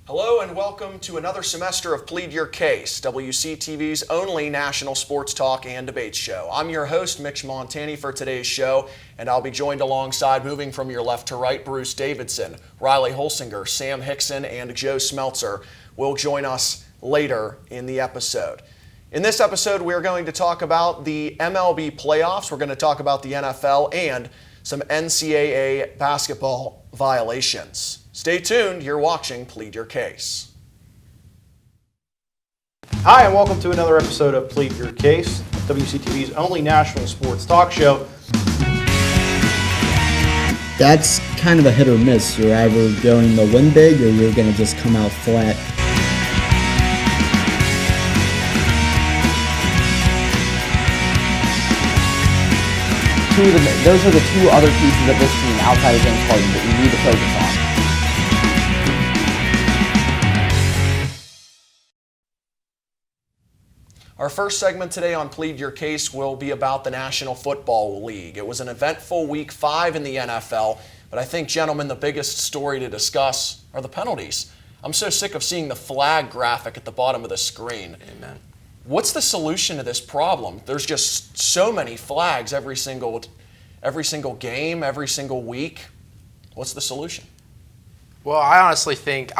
Hello and welcome to another semester of Plead Your Case, WCTV's only national sports talk and debate show. I'm your host, Mitch Montani, for today's show, and I'll be joined alongside, moving from your left to right, Bruce Davidson, Riley Holsinger, Sam Hixson, and Joe Smeltzer will join us later in the episode. In this episode, we're going to talk about the MLB Playoffs, we're going to talk about the NFL, and some NCAA basketball violations. Stay tuned, you're watching Plead Your Case. Hi, and welcome to another episode of Plead Your Case, WCTV's only national sports talk show. That's kind of a hit or miss. You're either going to win big or you're going to just come out flat. Those are the two other pieces of this team outside of James Harden that you need to focus on. Our first segment today on Plead Your Case will be about the National Football League. It was an eventful Week 5 in the NFL, but I think, gentlemen, the biggest story to discuss are the penalties. I'm so sick of seeing the flag graphic at the bottom of the screen. Amen. What's the solution to this problem? There's just so many flags every single game, every single week. What's the solution? Well, I honestly think,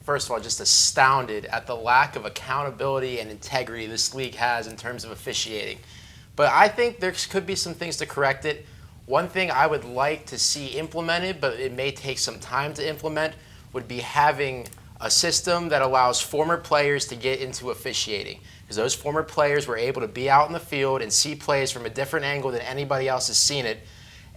first of all, just astounded at the lack of accountability and integrity this league has in terms of officiating. But I think there could be some things to correct it. One thing I would like to see implemented, but it may take some time to implement, would be having a system that allows former players to get into officiating. Because those former players were able to be out in the field and see plays from a different angle than anybody else has seen it.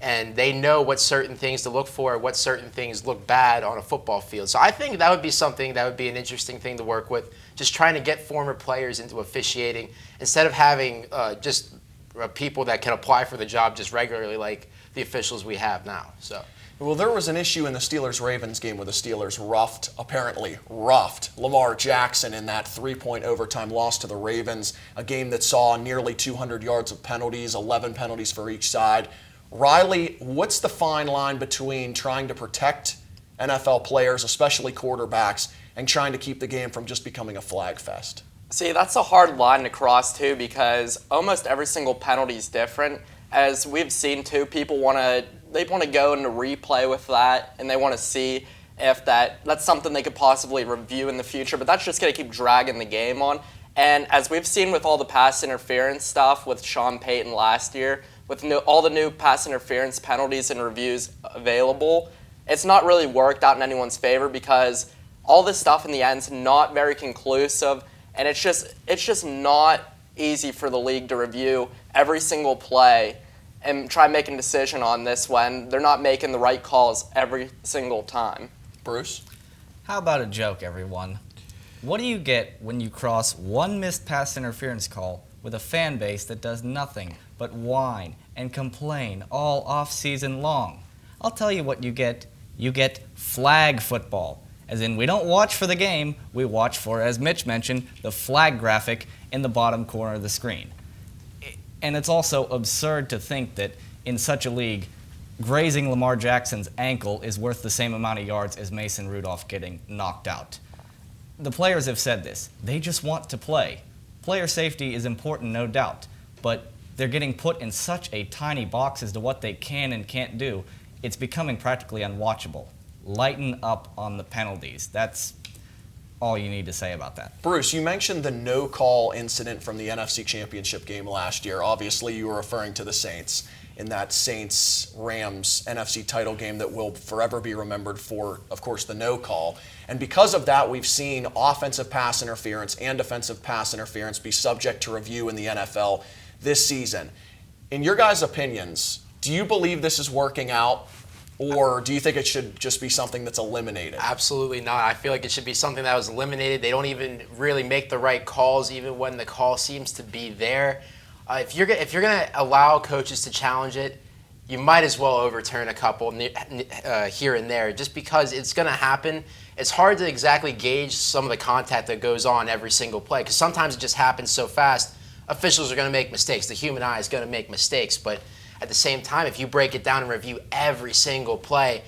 And they know what certain things to look for, what certain things look bad on a football field. So I think that would be something that would be an interesting thing to work with, just trying to get former players into officiating instead of having just people that can apply for the job just regularly like the officials we have now. Well, there was an issue in the Steelers-Ravens game where the Steelers apparently roughed Lamar Jackson in that 3-point overtime loss to the Ravens, a game that saw nearly 200 yards of penalties, 11 penalties for each side. Riley, what's the fine line between trying to protect NFL players, especially quarterbacks, and trying to keep the game from just becoming a flag fest? See, that's a hard line to cross, too, because almost every single penalty is different. As we've seen, too, people want to go into replay with that, and they want to see if that's something they could possibly review in the future, but that's just going to keep dragging the game on. And as we've seen with all the pass interference stuff with Sean Payton last year, with all the new pass interference penalties and reviews available, it's not really worked out in anyone's favor because all this stuff in the end is not very conclusive, and it's just not easy for the league to review every single play and try making a decision on this when they're not making the right calls every single time. Bruce? How about a joke, everyone? What do you get when you cross one missed pass interference call with a fan base that does nothing but whine and complain all off-season long? I'll tell you what you get. You get flag football. As in, we don't watch for the game, we watch for, as Mitch mentioned, the flag graphic in the bottom corner of the screen. And it's also absurd to think that in such a league, grazing Lamar Jackson's ankle is worth the same amount of yards as Mason Rudolph getting knocked out. The players have said this. They just want to play. Player safety is important, no doubt, but they're getting put in such a tiny box as to what they can and can't do. It's becoming practically unwatchable. Lighten up on the penalties. That's all you need to say about that. Bruce, you mentioned the no-call incident from the NFC Championship game last year. Obviously, you were referring to the Saints in that Saints-Rams NFC title game that will forever be remembered for, of course, the no-call. And because of that, we've seen offensive pass interference and defensive pass interference be subject to review in the NFL this season. In your guys' opinions, do you believe this is working out? Or do you think it should just be something that's eliminated? Absolutely not. I feel like it should be something that was eliminated. They don't even really make the right calls, even when the call seems to be there. If you're going to allow coaches to challenge it, you might as well overturn a couple here and there, just because it's going to happen. It's hard to exactly gauge some of the contact that goes on every single play, because sometimes it just happens so fast. Officials are going to make mistakes. The human eye is going to make mistakes, but at the same time, if you break it down and review every single play,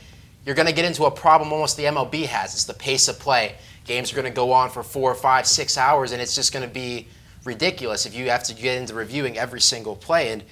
you're going to get into a problem almost the MLB has. It's the pace of play. Games are going to go on for 4, 5, 6 hours, and it's just going to be ridiculous if you have to get into reviewing every single play. And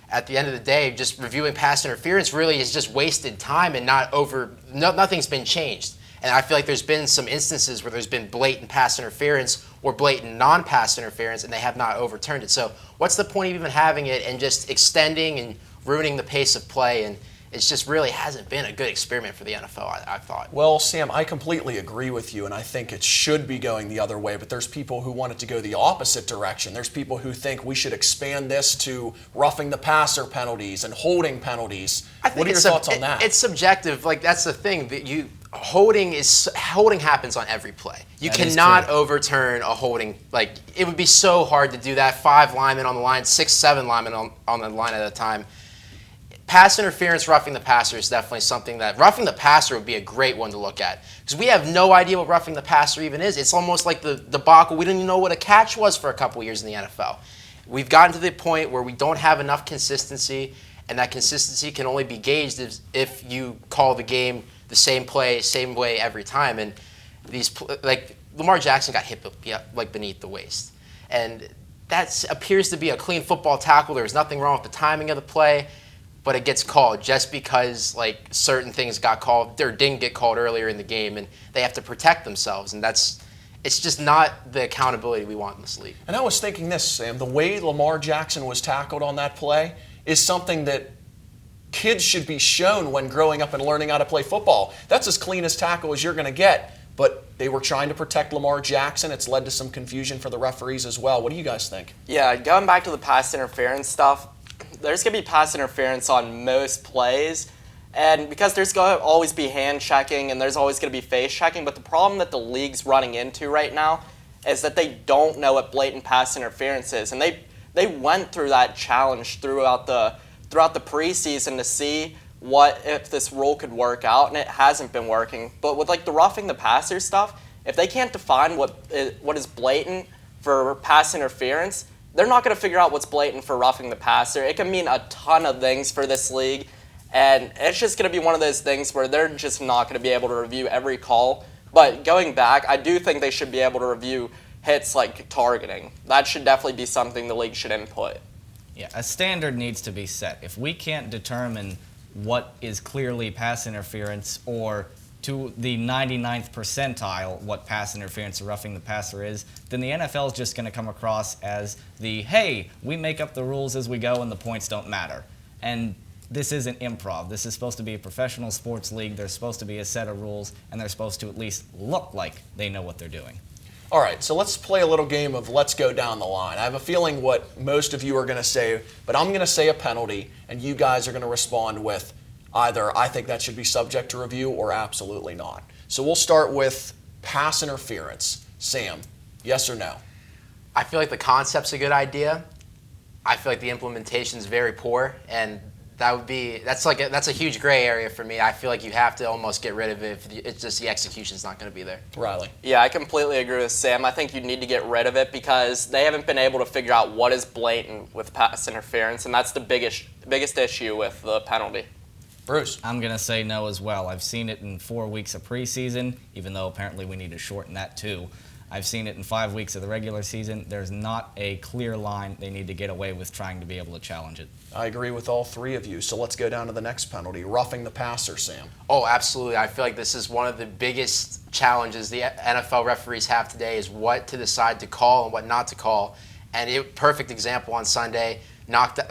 at the end of the day, just reviewing pass interference really is just wasted time and nothing's been changed. And I feel like there's been some instances where there's been blatant pass interference or blatant non-pass interference, and they have not overturned it. So what's the point of even having it and just extending and ruining the pace of play? And it's just really hasn't been a good experiment for the NFL, I thought. Well, Sam, I completely agree with you, and I think it should be going the other way, but there's people who want it to go the opposite direction. There's people who think we should expand this to roughing the passer penalties and holding penalties. What are your thoughts on that? It's subjective. Like, that's the thing. Holding happens on every play. You cannot overturn a holding. Like, it would be so hard to do that. 5 linemen on the line, 6, 7 linemen on the line at a time. Pass interference, roughing the passer is definitely something that roughing the passer would be a great one to look at, because we have no idea what roughing the passer even is. It's almost like the debacle. We didn't even know what a catch was for a couple of years in the NFL. We've gotten to the point where we don't have enough consistency, and that consistency can only be gauged if you call the game the same play, same way every time. And like Lamar Jackson got hit like beneath the waist, and that appears to be a clean football tackle. There's nothing wrong with the timing of the play, but it gets called just because like certain things got called or didn't get called earlier in the game, and they have to protect themselves, and it's just not the accountability we want in this league. And I was thinking this, Sam, the way Lamar Jackson was tackled on that play is something that kids should be shown when growing up and learning how to play football. That's as clean as tackle as you're going to get, but they were trying to protect Lamar Jackson. It's led to some confusion for the referees as well. What do you guys think? Yeah, going back to the pass interference stuff, there's going to be pass interference on most plays, and because there's going to always be hand checking and there's always going to be face checking, but the problem that the league's running into right now is that they don't know what blatant pass interference is, and they went through that challenge throughout the preseason to see if this rule could work out, and it hasn't been working. But with like the roughing the passer stuff, if they can't define what is blatant for pass interference, they're not going to figure out what's blatant for roughing the passer. It can mean a ton of things for this league, and it's just going to be one of those things where they're just not going to be able to review every call. But going back, I do think they should be able to review hits like targeting. That should definitely be something the league should input. Yeah, a standard needs to be set. If we can't determine what is clearly pass interference, or to the 99th percentile what pass interference or roughing the passer is, then the NFL is just going to come across as hey, we make up the rules as we go and the points don't matter. And this isn't improv. This is supposed to be a professional sports league. There's supposed to be a set of rules, and they're supposed to at least look like they know what they're doing. All right, so let's play a little game of let's go down the line. I have a feeling what most of you are going to say, but I'm going to say a penalty, and you guys are going to respond with either I think that should be subject to review or absolutely not. So we'll start with pass interference. Sam, yes or no? I feel like the concept's a good idea. I feel like the implementation is very poor, and that's a huge gray area for me. I feel like you have to almost get rid of it if it's just the execution's not going to be there. Riley? Yeah, I completely agree with Sam. I think you need to get rid of it because they haven't been able to figure out what is blatant with pass interference, and that's the biggest issue with the penalty. Bruce? I'm going to say no as well. I've seen it in 4 weeks of preseason, even though apparently we need to shorten that too. I've seen it in 5 weeks of the regular season. There's not a clear line. They need to get away with trying to be able to challenge it. I agree with all three of you. So let's go down to the next penalty, roughing the passer, Sam. Oh, absolutely. I feel like this is one of the biggest challenges the NFL referees have today is what to decide to call and what not to call. And perfect example on Sunday,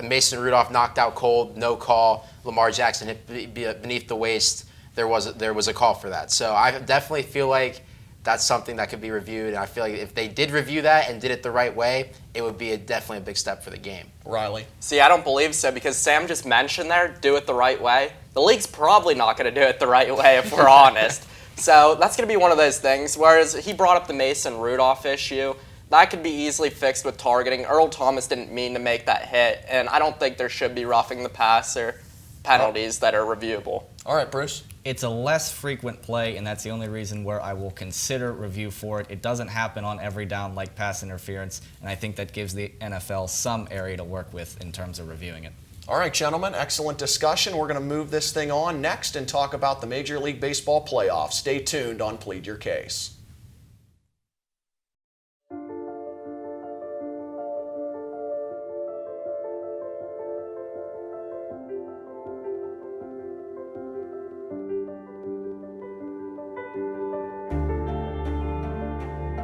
Mason Rudolph knocked out cold, no call. Lamar Jackson hit beneath the waist. There was a call for that. So I definitely feel like that's something that could be reviewed, and I feel like if they did review that and did it the right way, it would be definitely a big step for the game. Riley? See, I don't believe so because Sam just mentioned there, do it the right way. The league's probably not going to do it the right way if we're honest. So that's going to be one of those things, whereas he brought up the Mason Rudolph issue. That could be easily fixed with targeting. Earl Thomas didn't mean to make that hit, and I don't think there should be roughing the passer penalties that are reviewable. All right, Bruce? It's a less frequent play, and that's the only reason where I will consider review for it. It doesn't happen on every down like pass interference, and I think that gives the NFL some area to work with in terms of reviewing it. All right, gentlemen, excellent discussion. We're going to move this thing on next and talk about the Major League Baseball playoffs. Stay tuned on Plead Your Case.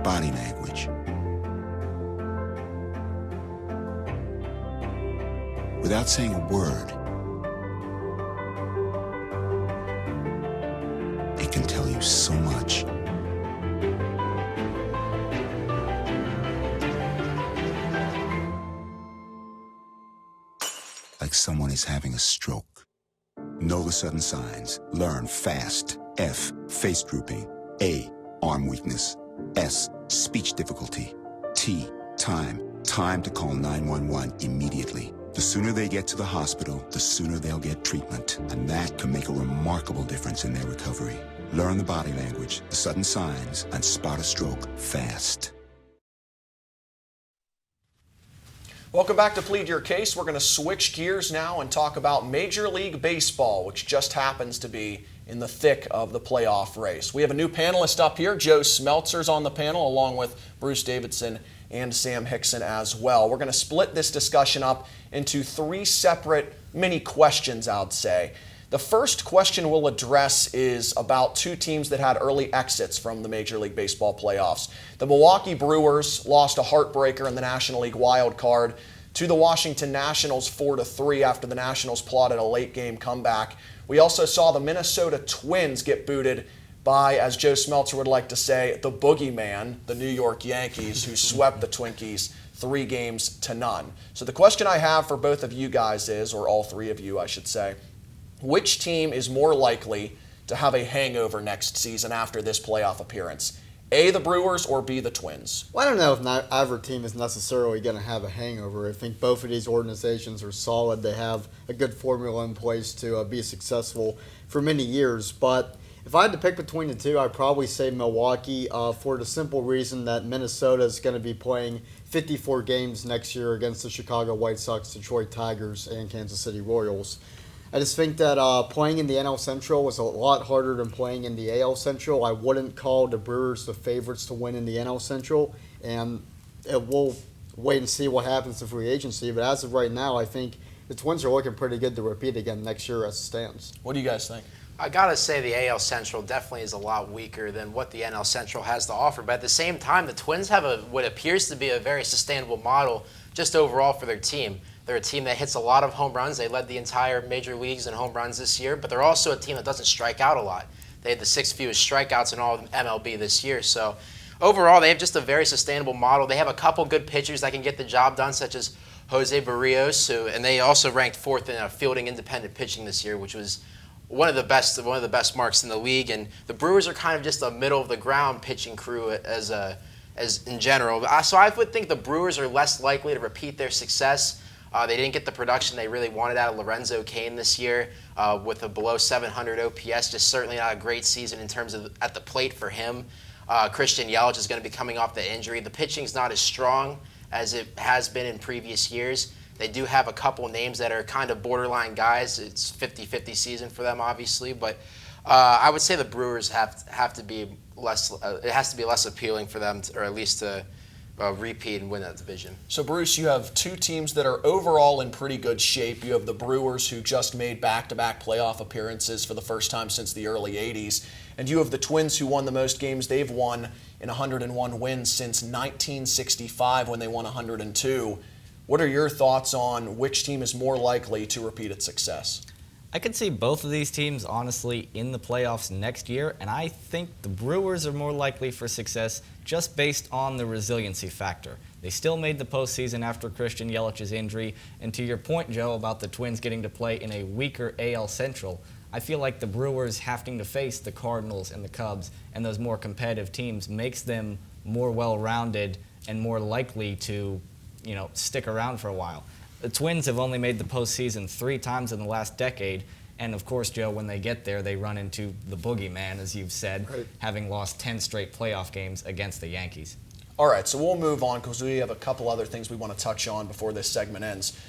Body language. Without saying a word, it can tell you so much. Like someone is having a stroke. Know the sudden signs. Learn fast. F, face drooping. A, arm weakness. S, speech difficulty. T, time. Time to call 911 immediately. The sooner they get to the hospital, the sooner they'll get treatment. And that can make a remarkable difference in their recovery. Learn the body language, the sudden signs, and spot a stroke fast. Welcome back to Plead Your Case. We're going to switch gears now and talk about Major League Baseball, which just happens to be in the thick of the playoff race. We have a new panelist up here. Joe Smeltzer's on the panel, along with Bruce Davidson and Sam Hixson as well. We're going to split this discussion up into 3 separate mini questions, I'd say. The first question we'll address is about 2 teams that had early exits from the Major League Baseball playoffs. The Milwaukee Brewers lost a heartbreaker in the National League wild card to the Washington Nationals 4-3 after the Nationals plotted a late game comeback. We also saw the Minnesota Twins get booted by, as Joe Smeltzer would like to say, the boogeyman, the New York Yankees, who swept the Twinkies 3-0. So the question I have for both of you guys is, or all 3 of you I should say, which team is more likely to have a hangover next season after this playoff appearance? A, the Brewers, or B, the Twins? Well, I don't know if either team is necessarily going to have a hangover. I think both of these organizations are solid. They have a good formula in place to be successful for many years. But if I had to pick between the two, I'd probably say Milwaukee for the simple reason that Minnesota is going to be playing 54 games next year against the Chicago White Sox, Detroit Tigers, and Kansas City Royals. I just think that playing in the NL Central was a lot harder than playing in the AL Central. I wouldn't call the Brewers the favorites to win in the NL Central, and we'll wait and see what happens to free agency. But as of right now, I think the Twins are looking pretty good to repeat again next year as it stands. What do you guys think? I gotta say the AL Central definitely is a lot weaker than what the NL Central has to offer. But at the same time, the Twins have what appears to be a very sustainable model just overall for their team. They're a team that hits a lot of home runs. They led the entire major leagues in home runs this year, but they're also a team that doesn't strike out a lot. They had the 6th fewest strikeouts in all of MLB this year. So overall, they have just a very sustainable model. They have a couple good pitchers that can get the job done, such as Jose Barrios, and they also ranked 4th in fielding independent pitching this year, which was one of the best marks in the league. And the Brewers are kind of just a middle of the ground pitching crew as in general. So I would think the Brewers are less likely to repeat their success. They didn't get the production they really wanted out of Lorenzo Cain this year with a below 700 OPS. Just certainly not a great season in terms of at the plate for him. Christian Yelich is going to be coming off the injury. The pitching's not as strong as it has been in previous years. They do have a couple names that are kind of borderline guys. It's 50-50 season for them, obviously. But I would say the Brewers have to be less. It has to be less appealing for them, or at least to repeat and win that division. So, Bruce, you have 2 teams that are overall in pretty good shape. You have the Brewers, who just made back-to-back playoff appearances for the first time since the early 80s. And you have the Twins, who won the most games they've won in 101 wins since 1965 when they won 102. What are your thoughts on which team is more likely to repeat its success? I could see both of these teams, honestly, in the playoffs next year, and I think the Brewers are more likely for success just based on the resiliency factor. They still made the postseason after Christian Yelich's injury, and to your point, Joe, about the Twins getting to play in a weaker AL Central, I feel like the Brewers having to face the Cardinals and the Cubs and those more competitive teams makes them more well-rounded and more likely to, stick around for a while. The Twins have only made the postseason 3 times in the last decade, and of course, Joe, when they get there, they run into the boogeyman, as you've said, right, having lost 10 straight playoff games against the Yankees. All right, so we'll move on because we have a couple other things we want to touch on before this segment ends.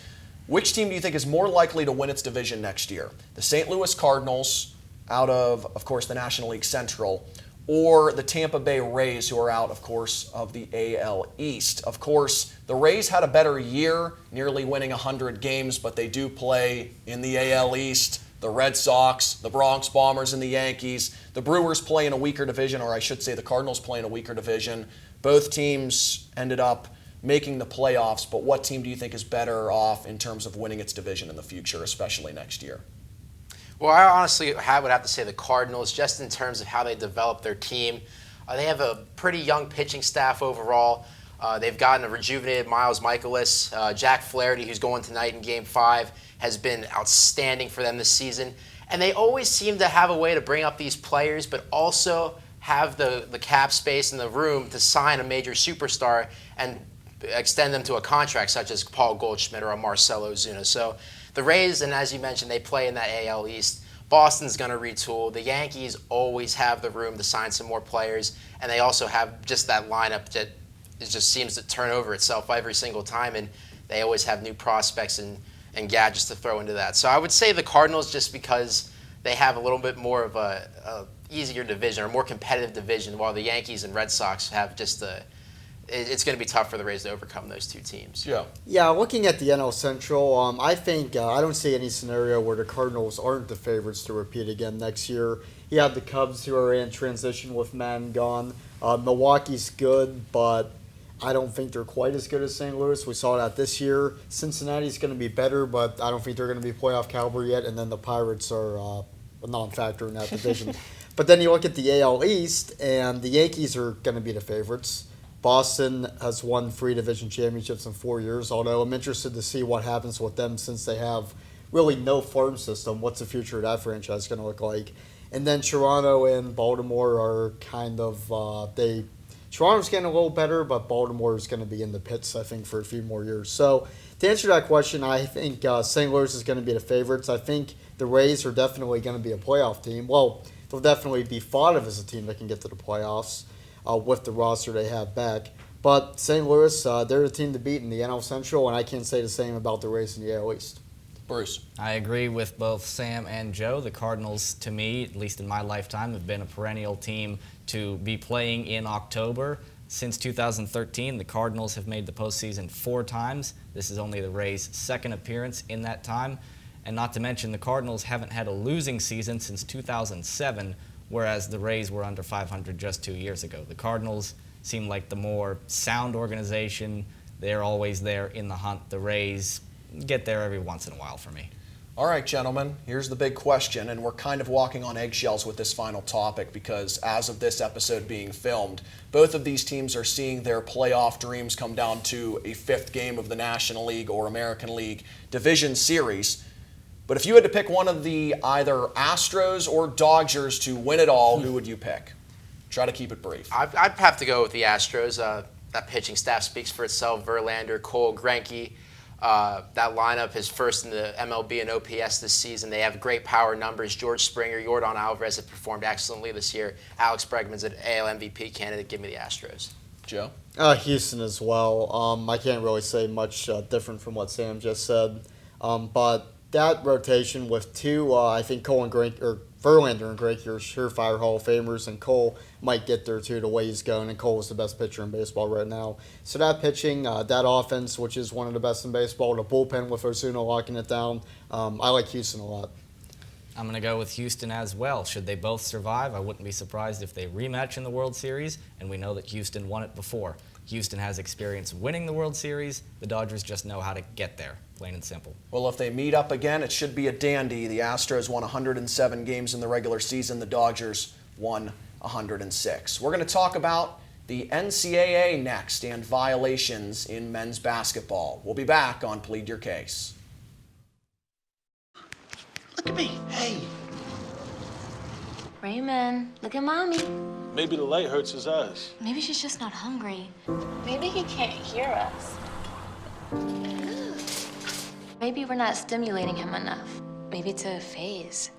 Which team do you think is more likely to win its division next year? The St. Louis Cardinals, out of course, the National League Central, or the Tampa Bay Rays, who are out, of course, of the AL East. Of course, the Rays had a better year, nearly winning 100 games, but they do play in the AL East. The Red Sox, the Bronx Bombers, and the Yankees. The Brewers play in a weaker division, or I should say the Cardinals play in a weaker division. Both teams ended up making the playoffs, but what team do you think is better off in terms of winning its division in the future, especially next year? Well, I honestly would have to say the Cardinals, just in terms of how they develop their team. They have a pretty young pitching staff overall. They've gotten a rejuvenated Miles Michaelis. Jack Flaherty, who's going tonight in Game 5, has been outstanding for them this season. And they always seem to have a way to bring up these players, but also have the cap space and the room to sign a major superstar and extend them to a contract, such as Paul Goldschmidt or a Marcell Ozuna. So the Rays, and as you mentioned, they play in that AL East. Boston's going to retool. The Yankees always have the room to sign some more players, and they also have just that lineup that it just seems to turn over itself every single time, and they always have new prospects and gadgets to throw into that. So I would say the Cardinals, just because they have a little bit more of a easier division or more competitive division, while the Yankees and Red Sox have just it's going to be tough for the Rays to overcome those two teams. Yeah, looking at the NL Central, I think I don't see any scenario where the Cardinals aren't the favorites to repeat again next year. You have the Cubs, who are in transition with Mann gone. Milwaukee's good, but I don't think they're quite as good as St. Louis. We saw that this year. Cincinnati's going to be better, but I don't think they're going to be playoff caliber yet. And then the Pirates are a non-factor in that division. But then you look at the AL East, and the Yankees are going to be the favorites. Boston has won 3 division championships in 4 years, although I'm interested to see what happens with them since they have really no farm system. What's the future of that franchise going to look like? And then Toronto and Baltimore are kind of Toronto's getting a little better, but Baltimore is going to be in the pits, I think, for a few more years. So to answer that question, I think St. Louis is going to be the favorites. I think the Rays are definitely going to be a playoff team. Well, they'll definitely be thought of as a team that can get to the playoffs with the roster they have back. But St. Louis, they're the team to beat in the NL Central, and I can't say the same about the Rays in the AL East. Bruce. I agree with both Sam and Joe. The Cardinals, to me, at least in my lifetime, have been a perennial team to be playing in October. Since 2013, the Cardinals have made the postseason 4 times. This is only the Rays' second appearance in that time. And not to mention, the Cardinals haven't had a losing season since 2007, whereas the Rays were under 500 just 2 years ago. The Cardinals seem like the more sound organization. They're always there in the hunt. The Rays get there every once in a while for me. All right, gentlemen, here's the big question, and we're kind of walking on eggshells with this final topic because as of this episode being filmed, both of these teams are seeing their playoff dreams come down to a 5th game of the National League or American League Division Series. But if you had to pick one of the either Astros or Dodgers to win it all, who would you pick? Try to keep it brief. I'd have to go with the Astros. That pitching staff speaks for itself. Verlander, Cole, Greinke. That lineup is first in the MLB and OPS this season. They have great power numbers. George Springer, Yordan Alvarez have performed excellently this year. Alex Bregman's an AL MVP candidate. Give me the Astros. Joe? Houston as well. I can't really say much different from what Sam just said. But that rotation with 2, I think Cole and Greinke, or Verlander and Greinke are surefire Hall of Famers, and Cole might get there too the way he's going, and Cole is the best pitcher in baseball right now. So that pitching, that offense, which is one of the best in baseball, the bullpen with Ozuna locking it down, I like Houston a lot. I'm going to go with Houston as well. Should they both survive, I wouldn't be surprised if they rematch in the World Series, and we know that Houston won it before. Houston has experience winning the World Series. The Dodgers just know how to get there, plain and simple. Well, if they meet up again, it should be a dandy. The Astros won 107 games in the regular season. The Dodgers won 106. We're going to talk about the NCAA next and violations in men's basketball. We'll be back on Plead Your Case. Look at me. Hey. Raymond, look at Mommy. Maybe the light hurts his eyes. Maybe she's just not hungry. Maybe he can't hear us. Maybe we're not stimulating him enough. Maybe it's a phase.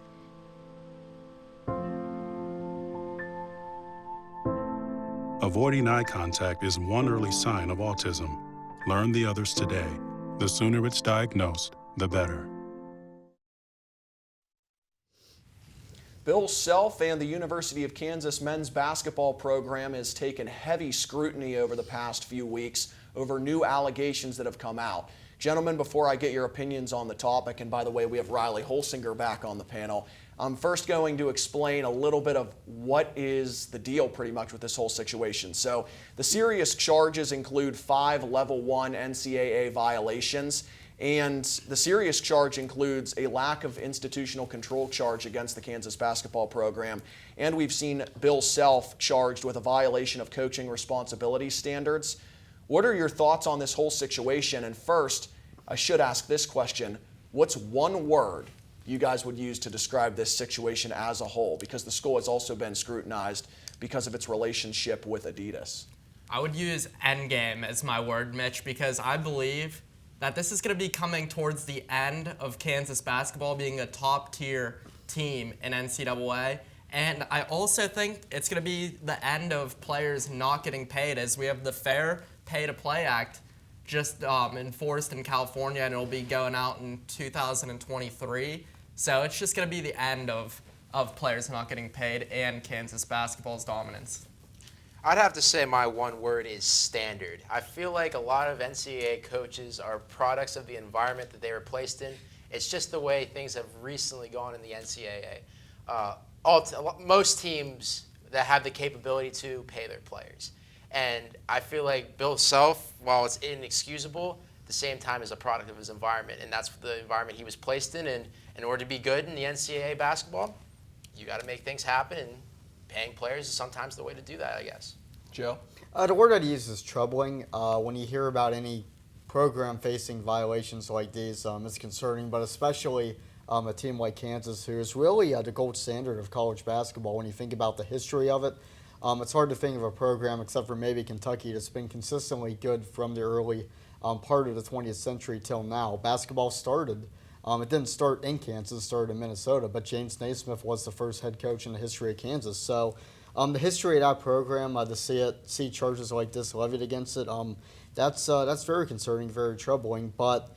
Avoiding eye contact is one early sign of autism. Learn the others today. The sooner it's diagnosed, the better. Bill Self and the University of Kansas men's basketball program has taken heavy scrutiny over the past few weeks over new allegations that have come out. Gentlemen, before I get your opinions on the topic, and by the way, we have Riley Holsinger back on the panel, I'm first going to explain a little bit of what is the deal pretty much with this whole situation. So the serious charges include 5 Level 1 NCAA violations, and the serious charge includes a lack of institutional control charge against the Kansas basketball program. And we've seen Bill Self charged with a violation of coaching responsibility standards. What are your thoughts on this whole situation? And first, I should ask this question. What's one word you guys would use to describe this situation as a whole? Because the school has also been scrutinized because of its relationship with Adidas. I would use endgame as my word, Mitch, because I believe that this is going to be coming towards the end of Kansas basketball being a top-tier team in NCAA. And I also think it's going to be the end of players not getting paid, as we have the Fair Pay to Play Act just enforced in California, and it'll be going out in 2023. So it's just going to be the end of players not getting paid and Kansas basketball's dominance. I'd have to say my one word is standard. I feel like a lot of NCAA coaches are products of the environment that they were placed in. It's just the way things have recently gone in the NCAA. Most teams that have the capability to pay their players. And I feel like Bill Self, while it's inexcusable, at the same time is a product of his environment. And that's the environment he was placed in. And in order to be good in the NCAA basketball, you got to make things happen. And paying players is sometimes the way to do that, I guess. Joe? The word I'd use is troubling. When you hear about any program facing violations like these, it's concerning, but especially a team like Kansas, who is really the gold standard of college basketball. When you think about the history of it, it's hard to think of a program, except for maybe Kentucky, that's been consistently good from the early part of the 20th century till now. Basketball started. It didn't start in Kansas, it started in Minnesota, but James Naismith was the first head coach in the history of Kansas. So the history of that program, to see charges like this levied against it, that's very concerning, very troubling. But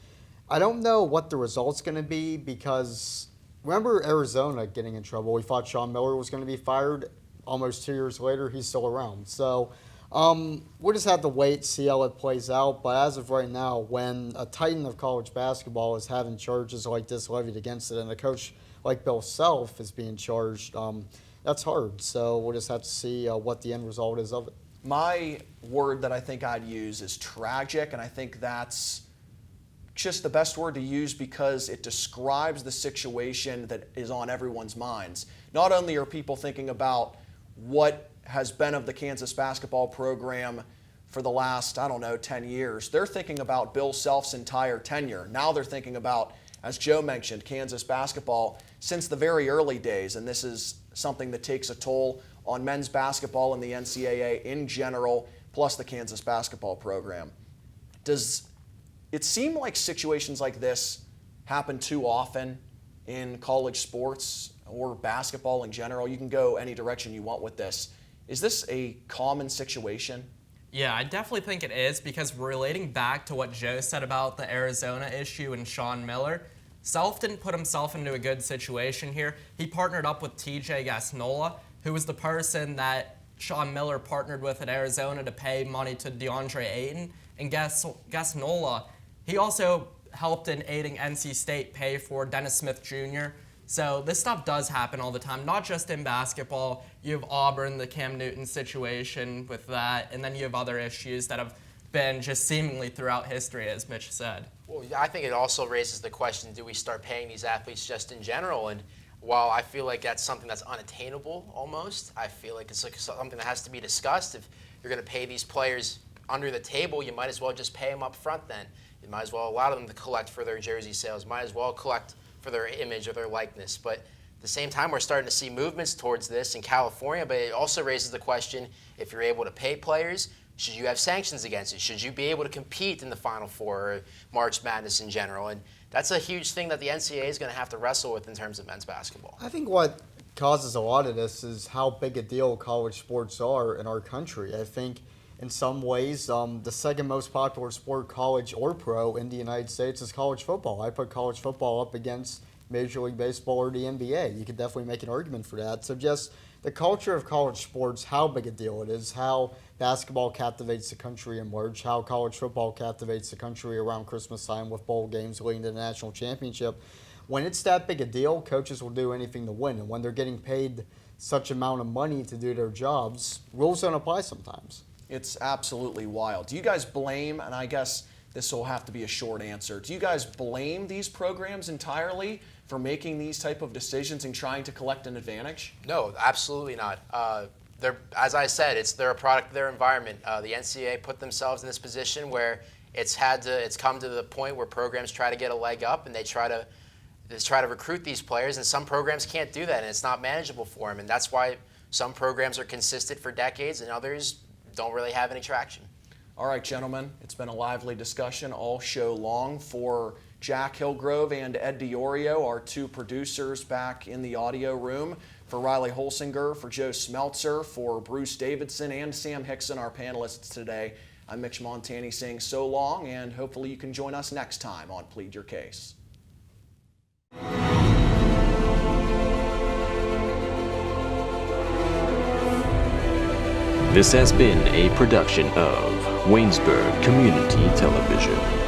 I don't know what the result's going to be, because remember Arizona getting in trouble. We thought Sean Miller was going to be fired. Almost 2 years later, he's still around. So we'll just have to wait, see how it plays out. But as of right now, when a titan of college basketball is having charges like this levied against it, and a coach like Bill Self is being charged, that's hard. So we'll just have to see what the end result is of it. My word that I think I'd use is tragic, and I think that's just the best word to use because it describes the situation that is on everyone's minds. Not only are people thinking about what has been of the Kansas basketball program for the last, 10 years. They're thinking about Bill Self's entire tenure. Now they're thinking about, as Joe mentioned, Kansas basketball since the very early days, and this is something that takes a toll on men's basketball and the NCAA in general, plus the Kansas basketball program. Does it seem like situations like this happen too often in college sports or basketball in general? You can go any direction you want with this. Is this a common situation? Yeah, I definitely think it is, because relating back to what Joe said about the Arizona issue and Sean Miller, Self didn't put himself into a good situation here. He partnered up with TJ Gasnola, who was the person that Sean Miller partnered with at Arizona to pay money to DeAndre Ayton. And Gasnola, he also helped in aiding NC State pay for Dennis Smith Jr. So this stuff does happen all the time, not just in basketball. You have Auburn, the Cam Newton situation with that, and then you have other issues that have been just seemingly throughout history, as Mitch said. Well, I think it also raises the question, do we start paying these athletes just in general? And while I feel like that's something that's unattainable almost, I feel like it's like something that has to be discussed. If you're going to pay these players under the table, you might as well just pay them up front then. You might as well allow them to collect for their jersey sales. Might as well collect for their image or their likeness. But at the same time, we're starting to see movements towards this in California, but it also raises the question, if you're able to pay players, should you have sanctions against it? Should you be able to compete in the Final Four or March Madness in general? And that's a huge thing that the NCAA is going to have to wrestle with in terms of men's basketball. I think what causes a lot of this is how big a deal college sports are in our country. I think in some ways, the second most popular sport, college or pro, in the United States is college football. I put college football up against Major League Baseball or the NBA. You could definitely make an argument for that. So just the culture of college sports, how big a deal it is, how basketball captivates the country in March, how college football captivates the country around Christmas time with bowl games leading to the national championship. When it's that big a deal, coaches will do anything to win. And when they're getting paid such amount of money to do their jobs, rules don't apply sometimes. It's absolutely wild. Do you guys blame, and I guess this will have to be a short answer, do you guys blame these programs entirely for making these type of decisions and trying to collect an advantage? No, absolutely not. As I said, they're a product of their environment. The NCAA put themselves in this position where it's come to the point where programs try to get a leg up and they try to recruit these players, and some programs can't do that, and it's not manageable for them. And that's why some programs are consistent for decades and others don't really have any traction. All right, gentlemen, it's been a lively discussion all show long. For Jack Hillgrove and Ed DiOrio, our two producers back in the audio room, for Riley Holsinger, for Joe Smeltzer, for Bruce Davidson, and Sam Hixson, our panelists today, I'm Mitch Montani saying so long, and hopefully you can join us next time on Plead Your Case. This has been a production of Waynesburg Community Television.